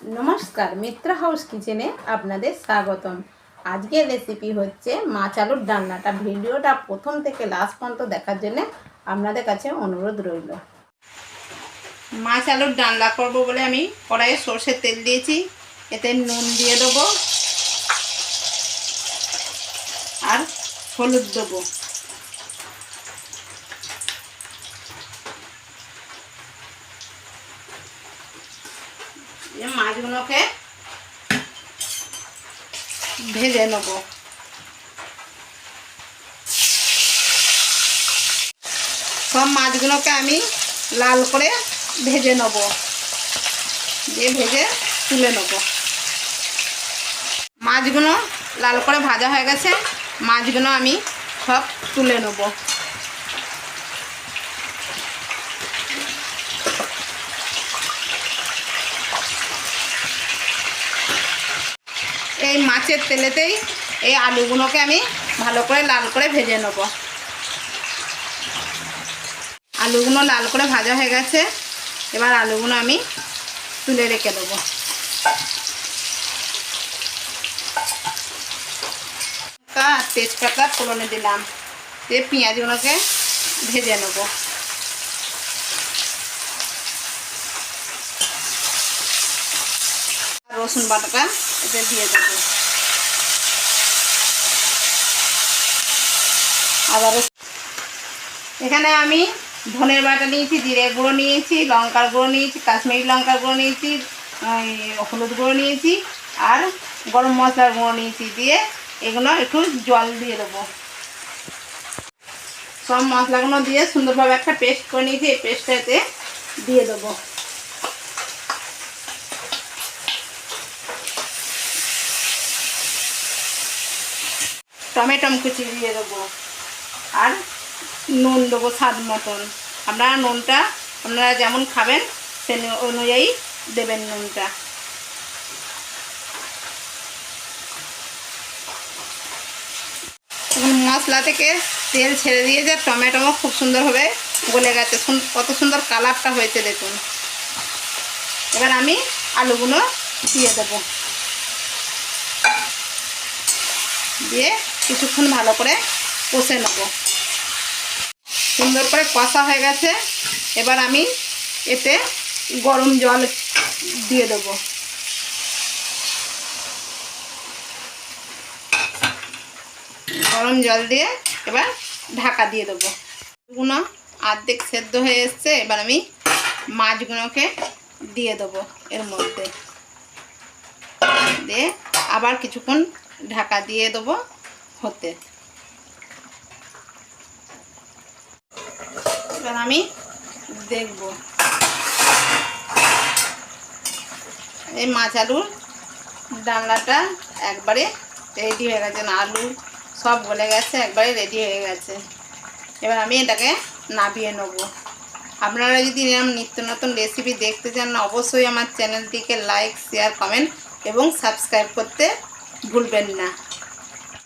नमस्कार मित्रा हाउस किचेने आपनादेर स्वागतम। आजकेर रेसिपि होच्छे माछ आलुर डालनाटा। भिडियोटा प्रथम थेके लास्ट पर्यन्त देखार जन्य आपनादेर काछे अनुरोध रइल। माछ आलुर डालना करबो बोले आमि कड़ाइये सर्षेर तेल दिएछि, एते नुन दिए देबो और हलुद देबो। মাছগুলোকে ভেজে নেব। সব মাছগুলোকে আমি লাল করে ভেজে নেব, দিয়ে ভেজে তুলে নেব। মাছগুলো লাল করে ভাজা হয়ে গেছে, মাছগুলো আমি সব তুলে নেব। এই মাছের তেলেতেই এই আলুগুলোকে আমি ভালো করে লাল করে ভেজে নেব। আলুগুলো লাল করে ভাজা হয়ে গেছে, এবার আলুগুলো আমি তুলে রেখে দেব। তেজপাতা ফোড়নে দিলাম, দিয়ে পেঁয়াজগুলোকে ভেজে নেব। রসুন বাটাটা এতে দিয়ে দেবো। আবার এখানে আমি ধনের বাটা নিয়েছি, জিরে গুঁড়ো নিয়েছি, লঙ্কার গুঁড়ো নিয়েছি, কাশ্মীরি লঙ্কার গুঁড়ো নিয়েছি, হলুদ গুঁড়ো নিয়েছি আর গরম মশলার গুঁড়ো নিয়েছি। দিয়ে এগুলো একটু জল দিয়ে দেবো। সব মশলাগুলো দিয়ে সুন্দরভাবে একটা পেস্ট করে নিয়েছি, এই পেস্টটা এতে দিয়ে দেবো। টমেটো কুচি দিয়ে দেবো আর নুন দেবো স্বাদ মতন। নুনটা আপনারা যেমন খাবেন সে অনুযায়ী দেবেন নুনটা। এখন মশলা থেকে তেল ছেড়ে দিয়েছে, টমেটো খুব সুন্দরভাবে গলে গেছে, কত সুন্দর কালারটা হয়েছে দেখুন। এবার আমি আলুগুলো দিয়ে দেবো, দিয়ে কিছুক্ষণ ভালো করে কষে নেব। সুন্দর করে কষা হয়ে গেছে, এবার আমি এতে গরম জল দিয়ে দেব। গরম জল দিয়ে এবার ঢাকা দিয়ে দেবো। এগুলো অর্ধেক সেদ্ধ হয়ে এসছে, এবার আমি মাছগুলোকে দিয়ে দেবো এর মধ্যে, দিয়ে আবার কিছুক্ষণ ঢাকা দিয়ে দেবো হতে। এবার আমি দেখব এই মাছ আলুর ডালনাটা একবারে রেডি হয়ে গেছে। আলু সব গলে গেছে, একবারে রেডি হয়ে গেছে। এবার আমি এটাকে নামিয়ে নেব। আপনারা যদি এরকম নিত্য নতুন রেসিপি দেখতে চান অবশ্যই আমার চ্যানেলটিকে লাইক, শেয়ার, কমেন্ট এবং সাবস্ক্রাইব করতে ভুলবেন না।